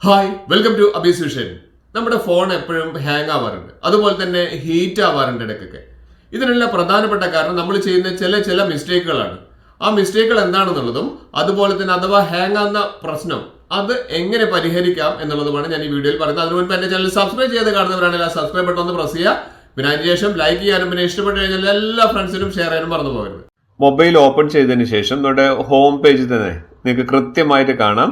Hi welcome to Abby's vision. നമ്മുടെ phone എപ്പോഴും hang ആവാറുണ്ട്, അതുപോലെ തന്നെ ഹീറ്റ് ആവാറുണ്ട് ഇടയ്ക്കൊക്കെ. ഇതിനുള്ള പ്രധാനപ്പെട്ട കാരണം നമ്മൾ ചെയ്യുന്ന ചില മിസ്റ്റേക്കുകളാണ്. ആ മിസ്റ്റേക്കുകൾ എന്താണെന്നുള്ളതും അതുപോലെ തന്നെ അഥവാ ഹാങ് ആവുന്ന പ്രശ്നം അത് എങ്ങനെ പരിഹരിക്കാം എന്നുള്ളതുമാണ് ഞാൻ ഈ വീഡിയോയിൽ പറയുന്നത്. അതിനു മുൻപ് എന്റെ ചാനൽ സബ്സ്ക്രൈബ് ചെയ്ത് കാണുന്നവരാണെങ്കിൽ ആ സബ്സ്ക്രൈബ് ബട്ടൺ ഒന്ന് പ്രസ് ചെയ്യുക. പിന്നെ അതിനുശേഷം ലൈക്ക് ചെയ്യാനും പിന്നെ ഇഷ്ടപ്പെട്ട് കഴിഞ്ഞാൽ എല്ലാ ഫ്രണ്ട്സിനും ഷെയർ ചെയ്യാനും മറന്നു പോകരുത്. മൊബൈൽ ഓപ്പൺ ചെയ്തതിന് ശേഷം നമ്മുടെ ഹോം പേജിൽ തന്നെ നിങ്ങൾക്ക് കൃത്യമായിട്ട് കാണാം.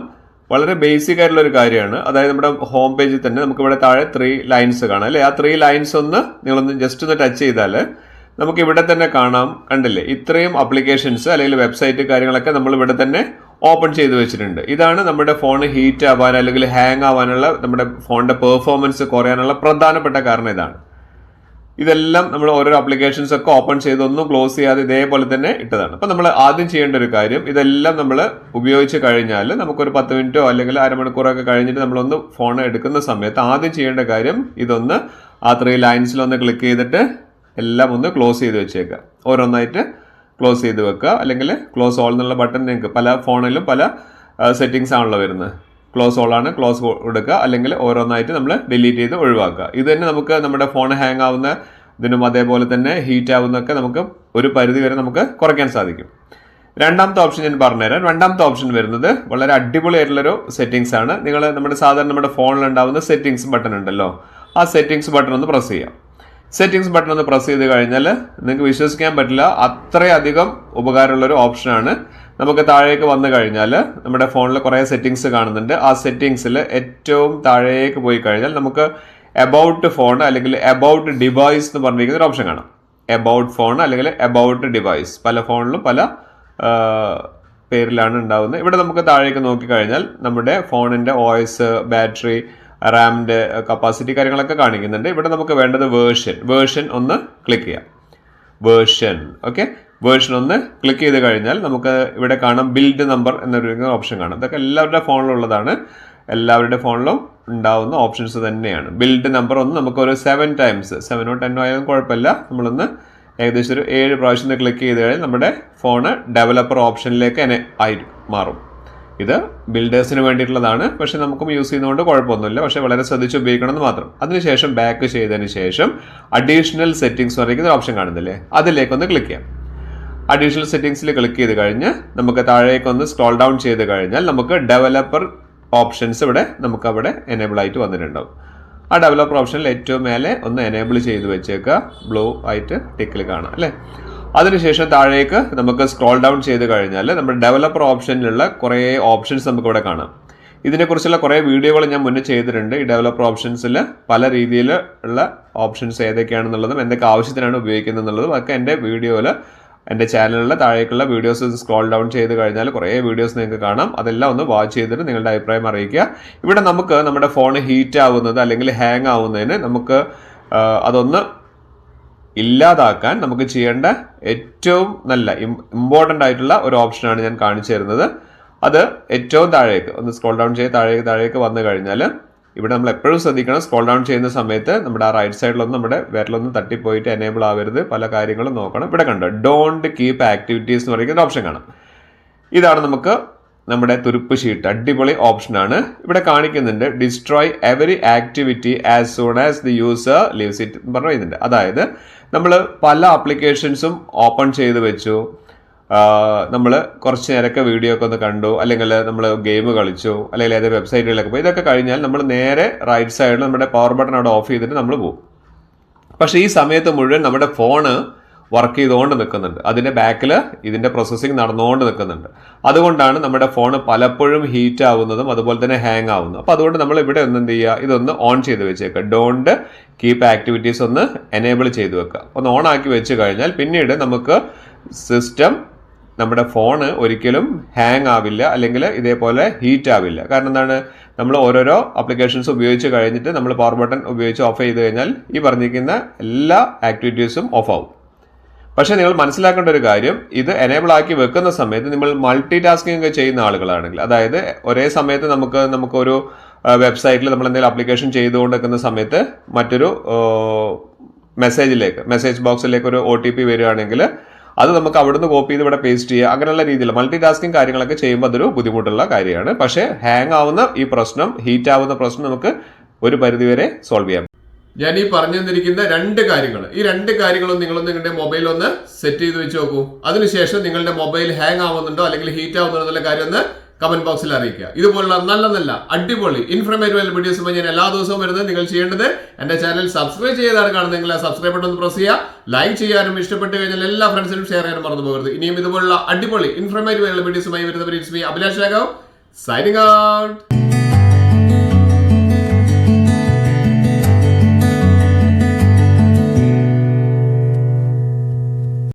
വളരെ ബേസിക് ആയിട്ടുള്ള ഒരു കാര്യമാണ്. അതായത് നമ്മുടെ ഹോം പേജിൽ തന്നെ നമുക്ക് ഇവിടെ താഴെ 3 ലൈൻസ് കാണാം അല്ലേ. ആ 3 ലൈൻസ് നിങ്ങളൊന്ന് ജസ്റ്റ് ഒന്ന് ടച്ച് ചെയ്താൽ നമുക്ക് ഇവിടെ തന്നെ കാണാം. കണ്ടില്ലേ, ഇത്രയും അപ്ലിക്കേഷൻസ് അല്ലെങ്കിൽ വെബ്സൈറ്റ് കാര്യങ്ങളൊക്കെ നമ്മൾ ഇവിടെ തന്നെ ഓപ്പൺ ചെയ്ത് വെച്ചിട്ടുണ്ട്. ഇതാണ് നമ്മുടെ ഫോൺ ഹീറ്റ് ആവാൻ അല്ലെങ്കിൽ ഹാങ് ആവാനുള്ള, നമ്മുടെ ഫോണിന്റെ പെർഫോമൻസ് കുറയാനുള്ള പ്രധാനപ്പെട്ട കാരണം ഇതാണ്. ഇതെല്ലാം നമ്മൾ ഓരോ ആപ്ലിക്കേഷൻസ് ഒക്കെ ഓപ്പൺ ചെയ്ത് ഒന്നും ക്ലോസ് ചെയ്യാതെ ഇതേപോലെ തന്നെ ഇട്ടതാണ്. അപ്പം നമ്മൾ ആദ്യം ചെയ്യേണ്ട ഒരു കാര്യം, ഇതെല്ലാം നമ്മൾ ഉപയോഗിച്ച് കഴിഞ്ഞാൽ നമുക്കൊരു 10 മിനിറ്റോ അല്ലെങ്കിൽ അരമണിക്കൂറൊക്കെ കഴിഞ്ഞിട്ട് നമ്മളൊന്ന് ഫോൺ എടുക്കുന്ന സമയത്ത് ആദ്യം ചെയ്യേണ്ട കാര്യം ഇതൊന്ന് ആ 3 ലൈൻസിലൊന്ന് ക്ലിക്ക് ചെയ്തിട്ട് എല്ലാം ഒന്ന് ക്ലോസ് ചെയ്ത് വെച്ചേക്കുക. ഓരോന്നായിട്ട് ക്ലോസ് ചെയ്ത് വെക്കുക. അല്ലെങ്കിൽ ക്ലോസ് ഓൾ എന്നുള്ള ബട്ടൺ നിങ്ങൾക്ക് പല ഫോണിലും പല സെറ്റിങ്സ് ആണല്ലോ വരുന്നത്. ക്ലോസ് ഓൾ ആണ്, ക്ലോസ് കൊടുക്കുക. അല്ലെങ്കിൽ ഓരോന്നായിട്ട് നമ്മൾ ഡിലീറ്റ് ചെയ്ത് ഒഴിവാക്കുക. ഇത് തന്നെ നമുക്ക് നമ്മുടെ ഫോൺ ഹാങ് ആവുന്ന ഇതിനും അതേപോലെ തന്നെ ഹീറ്റ് ആവുന്നതൊക്കെ നമുക്ക് ഒരു പരിധി വരെ നമുക്ക് കുറയ്ക്കാൻ സാധിക്കും. രണ്ടാമത്തെ ഓപ്ഷൻ ഞാൻ പറഞ്ഞുതരാം. രണ്ടാമത്തെ ഓപ്ഷൻ വരുന്നത് വളരെ അടിപൊളിയായിട്ടുള്ളൊരു സെറ്റിങ്സ് ആണ്. നിങ്ങൾ നമ്മുടെ ഫോണിൽ ഉണ്ടാവുന്ന സെറ്റിങ്സ് ബട്ടൺ ഉണ്ടല്ലോ, ആ സെറ്റിങ്സ് ബട്ടൺ ഒന്ന് പ്രസ് ചെയ്യാം. സെറ്റിങ്സ് ബട്ടൺ ഒന്ന് പ്രസ് ചെയ്ത് കഴിഞ്ഞാൽ നിങ്ങൾക്ക് വിശ്വസിക്കാൻ പറ്റില്ല, അത്രയധികം ഉപകാരമുള്ളൊരു ഓപ്ഷനാണ്. നമുക്ക് താഴേക്ക് വന്നു കഴിഞ്ഞാൽ നമ്മുടെ ഫോണിൽ കുറേ സെറ്റിങ്സ് കാണുന്നുണ്ട്. ആ സെറ്റിങ്സിൽ ഏറ്റവും താഴേക്ക് പോയി കഴിഞ്ഞാൽ നമുക്ക് എബൌട്ട് ഫോൺ അല്ലെങ്കിൽ എബൌട്ട് ഡിവൈസ് എന്ന് പറഞ്ഞിരിക്കുന്ന ഒരു ഓപ്ഷൻ കാണാം. എബൌട്ട് ഫോൺ അല്ലെങ്കിൽ എബൌട്ട് ഡിവൈസ് പല ഫോണിലും പല പേരിലാണ് ഉണ്ടാവുന്നത്. ഇവിടെ നമുക്ക് താഴേക്ക് നോക്കിക്കഴിഞ്ഞാൽ നമ്മുടെ ഫോണിന്റെ OS, ബാറ്ററി, റാമിന്റെ കപ്പാസിറ്റി കാര്യങ്ങളൊക്കെ കാണിക്കുന്നുണ്ട്. ഇവിടെ നമുക്ക് വേണ്ടത് വേർഷൻ ഒന്ന് ക്ലിക്ക് ചെയ്യാം. ഓക്കെ, വേർഷൻ ഒന്ന് ക്ലിക്ക് ചെയ്ത് കഴിഞ്ഞാൽ നമുക്ക് ഇവിടെ കാണാം ബിൽഡ് നമ്പർ എന്നൊരു ഓപ്ഷൻ കാണാം. ഇതൊക്കെ എല്ലാവരുടെ ഫോണിലുള്ളതാണ്, എല്ലാവരുടെ ഫോണിലും ഉണ്ടാവുന്ന ഓപ്ഷൻസ് തന്നെയാണ്. ബിൽഡ് നമ്പർ ഒന്ന് നമുക്ക് ഒരു 7 ടൈംസ്, 7 or 10 ആയാലും കുഴപ്പമില്ല, നമ്മളൊന്ന് ഏകദേശം ഒരു 7 പ്രാവശ്യം ക്ലിക്ക് ചെയ്ത് കഴിഞ്ഞാൽ നമ്മുടെ ഫോണ് ഡെവലപ്പർ ഓപ്ഷനിലേക്ക് തന്നെ മാറും. ഇത് ബിൽഡേഴ്സിന് വേണ്ടിയിട്ടുള്ളതാണ്, പക്ഷെ നമുക്കും യൂസ് ചെയ്യുന്നതുകൊണ്ട് കുഴപ്പമൊന്നുമില്ല. പക്ഷെ വളരെ ശ്രദ്ധിച്ച് ഉപയോഗിക്കണമെന്ന് മാത്രം. അതിനുശേഷം ബാക്ക് ചെയ്തതിന് ശേഷം അഡീഷണൽ സെറ്റിംഗ്സ് പറയുന്ന ഓപ്ഷൻ കാണുന്നില്ലേ, അതിലേക്കൊന്ന് ക്ലിക്ക് ചെയ്യാം. അഡീഷണൽ സെറ്റിംഗ്സിൽ ക്ലിക്ക് ചെയ്ത് കഴിഞ്ഞ് നമുക്ക് താഴേക്കൊന്ന് സ്ക്രോൾ ഡൗൺ ചെയ്ത് കഴിഞ്ഞാൽ നമുക്ക് ഡെവലപ്പർ ഓപ്ഷൻസ് നമുക്ക് അവിടെ എനേബിൾ ആയിട്ട് വന്നിട്ടുണ്ടാവും. ആ ഡെവലപ്പർ ഓപ്ഷനിൽ ഏറ്റവും മേലെ ഒന്ന് എനേബിൾ ചെയ്ത് വെച്ചേക്കുക. ബ്ലൂ ആയിട്ട് ടിക്കിൽ കാണാം അല്ലേ. അതിനുശേഷം താഴേക്ക് നമുക്ക് സ്ക്രോൾ ഡൗൺ ചെയ്ത് കഴിഞ്ഞാൽ നമ്മുടെ ഡെവലപ്പർ ഓപ്ഷനിലുള്ള കുറേ ഓപ്ഷൻസ് നമുക്ക് ഇവിടെ കാണാം. ഇതിനെക്കുറിച്ചുള്ള കുറേ വീഡിയോകൾ ഞാൻ മുന്നേ ചെയ്തിട്ടുണ്ട്. ഈ ഡെവലപ്പർ ഓപ്ഷൻസിൽ പല രീതിയിലുള്ള ഓപ്ഷൻസ് ഏതൊക്കെയാണെന്നുള്ളതും എന്തൊക്കെ ആവശ്യത്തിനാണ് ഉപയോഗിക്കുന്നത് എന്നുള്ളതും ഒക്കെ എൻ്റെ വീഡിയോയിൽ, എൻ്റെ ചാനലിലെ താഴേക്കുള്ള വീഡിയോസ് സ്ക്രോൾ ഡൗൺ ചെയ്ത് കഴിഞ്ഞാൽ കുറേ വീഡിയോസ് നിങ്ങൾക്ക് കാണാം. അതെല്ലാം ഒന്ന് വാച്ച് ചെയ്തിട്ട് നിങ്ങളുടെ അഭിപ്രായം അറിയിക്കുക. ഇവിടെ നമുക്ക് നമ്മുടെ ഫോൺ ഹീറ്റ് ആവുന്നത് അല്ലെങ്കിൽ ഹാങ് ആവുന്നതിന് നമുക്ക് അതൊന്ന് ഇല്ലാതാക്കാൻ നമുക്ക് ചെയ്യേണ്ട ഏറ്റവും നല്ല ഇമ്പോർട്ടൻ്റ് ആയിട്ടുള്ള ഒരു ഓപ്ഷനാണ് ഞാൻ കാണിച്ചു തരുന്നത്. അത് ഏറ്റവും താഴേക്ക് ഒന്ന് സ്ക്രോൾ ഡൗൺ ചെയ്ത് താഴേക്ക് വന്നു കഴിഞ്ഞാൽ ഇവിടെ നമ്മൾ എപ്പോഴും ശ്രദ്ധിക്കണം, സ്ക്രോൾ ഡൗൺ ചെയ്യുന്ന സമയത്ത് നമ്മുടെ ആ റൈറ്റ് സൈഡിലൊന്നും നമ്മുടെ വിരലൊന്നും തട്ടിപ്പോയിട്ട് എനേബിൾ ആവരുത്. പല കാര്യങ്ങളും നോക്കണം. ഇവിടെ കണ്ടോ ഡോണ്ട് കീപ്പ് ആക്ടിവിറ്റീസ് എന്ന് പറയുന്ന ഓപ്ഷൻ കാണാം. ഇതാണ് നമുക്ക് നമ്മുടെ തുരുപ്പ് ഷീറ്റ്, അടിപൊളി ഓപ്ഷനാണ്. ഇവിടെ കാണിക്കുന്നുണ്ട് destroy every activity as soon as the user leaves it എന്ന് പറയുന്നുണ്ട്. അതായത് നമ്മൾ പല ആപ്ലിക്കേഷൻസും ഓപ്പൺ ചെയ്ത് വെച്ചു, നമ്മൾ കുറച്ച് നേരമൊക്കെ വീഡിയോ ഒക്കെ ഒന്ന് കണ്ടു, അല്ലെങ്കിൽ നമ്മൾ ഗെയിം കളിച്ചു, അല്ലെങ്കിൽ ഏതൊരു വെബ്സൈറ്റുകളിലൊക്കെ പോയി, ഇതൊക്കെ കഴിഞ്ഞാൽ നമ്മൾ നേരെ റൈറ്റ് സൈഡിൽ നമ്മുടെ പവർ ബട്ടൺ അവിടെ ഓഫ് ചെയ്തിട്ട് നമ്മൾ പോകും. പക്ഷേ ഈ സമയത്ത് മുഴുവൻ നമ്മുടെ ഫോണ് വർക്ക് ചെയ്തുകൊണ്ട് നിൽക്കുന്നുണ്ട്, അതിൻ്റെ ബാക്കിൽ ഇതിൻ്റെ പ്രോസസ്സിങ് നടന്നുകൊണ്ട് നിൽക്കുന്നുണ്ട്. അതുകൊണ്ടാണ് നമ്മുടെ ഫോൺ പലപ്പോഴും ഹീറ്റ് ആവുന്നതും അതുപോലെ തന്നെ ഹാങ് ആവുന്നതും. അപ്പോൾ അതുകൊണ്ട് നമ്മൾ ഇവിടെ എന്ത് ചെയ്യുക, ഇതൊന്ന് ഓൺ ചെയ്ത് വെച്ചേക്കുക. ഡോണ്ട് കീപ്പ് ആക്ടിവിറ്റീസ് ഒന്ന് എനേബിൾ ചെയ്ത് വെക്കുക. ഒന്ന് ഓൺ ആക്കി വെച്ച് കഴിഞ്ഞാൽ പിന്നീട് നമുക്ക് സിസ്റ്റം, നമ്മുടെ ഫോണ് ഒരിക്കലും ഹാങ് ആവില്ല അല്ലെങ്കിൽ ഇതേപോലെ ഹീറ്റ് ആവില്ല. കാരണം എന്താണ്, നമ്മൾ ഓരോരോ ആപ്ലിക്കേഷൻസ് ഉപയോഗിച്ച് കഴിഞ്ഞിട്ട് നമ്മൾ പവർ ബട്ടൺ ഉപയോഗിച്ച് ഓഫ് ചെയ്ത് കഴിഞ്ഞാൽ ഈ പറഞ്ഞിരിക്കുന്ന എല്ലാ ആക്ടിവിറ്റീസും ഓഫ് ആവും. പക്ഷേ നിങ്ങൾ മനസ്സിലാക്കേണ്ട ഒരു കാര്യം, ഇത് എനേബിൾ ആക്കി വെക്കുന്ന സമയത്ത് നിങ്ങൾ മൾട്ടി ടാസ്കിംഗ് ഒക്കെ ചെയ്യുന്ന ആളുകളാണെങ്കിൽ, അതായത് ഒരേ സമയത്ത് നമുക്കൊരു വെബ്സൈറ്റിൽ നമ്മൾ എന്തെങ്കിലും ആപ്ലിക്കേഷൻ ചെയ്തുകൊണ്ട് നിൽക്കുന്ന സമയത്ത് മറ്റൊരു മെസ്സേജ് ബോക്സിലേക്ക് ഒരു OTP വരികയാണെങ്കിൽ അത് നമുക്ക് അവിടുന്ന് കോപ്പി ചെയ്ത് ഇവിടെ പേസ്റ്റ് ചെയ്യുക, അങ്ങനെയുള്ള രീതിയിൽ മൾട്ടി ടാസ്കിങ് കാര്യങ്ങളൊക്കെ ചെയ്യുമ്പോൾ അതൊരു ബുദ്ധിമുട്ടുള്ള കാര്യമാണ്. പക്ഷേ ഹാങ് ആവുന്ന ഈ പ്രശ്നം, ഹീറ്റ് ആവുന്ന പ്രശ്നം നമുക്ക് ഒരു പരിധിവരെ സോൾവ് ചെയ്യാം. ഞാൻ ഈ പറഞ്ഞു തന്നിരിക്കുന്ന 2 കാര്യങ്ങൾ, ഈ 2 കാര്യങ്ങളും നിങ്ങളൊന്ന് നിങ്ങളുടെ മൊബൈൽ ഒന്ന് സെറ്റ് ചെയ്ത് വെച്ച് നോക്കൂ. അതിനുശേഷം നിങ്ങളുടെ മൊബൈൽ ഹാങ് ആവുന്നുണ്ടോ അല്ലെങ്കിൽ ഹീറ്റ് ആവുന്നുണ്ടോ എന്നുള്ള കാര്യം ഒന്ന് കമന്റ് ബോക്സിൽ അറിയിക്കുക. ഇതുപോലുള്ള നല്ല അടിപൊളി ഇൻഫർമേറ്റീവ് വീഡിയോസുമായി ഞാൻ എല്ലാ ദിവസവും വരുന്നത്. നിങ്ങൾ ചെയ്യേണ്ടത് എന്റെ ചാനൽ സബ്സ്ക്രൈബ് ചെയ്താണ് കാണുന്നതെങ്കിൽ ആ സബ്സ്ക്രൈബ് ബട്ടൺ ഒന്ന് പ്രസ് ചെയ്യുക, ലൈക്ക് ചെയ്യാനും ഇഷ്ടപ്പെട്ട് കഴിഞ്ഞാൽ എല്ലാ ഫ്രണ്ട്സിനും ഷെയർ ചെയ്യാനും മറന്നു പോകരുത്. ഇനിയും ഇതുപോലുള്ള അടിപൊളി ഇൻഫർമേറ്റീവ് വീഡിയോസുമായി വരുന്നവർ it's me Abhilash Raghav signing out.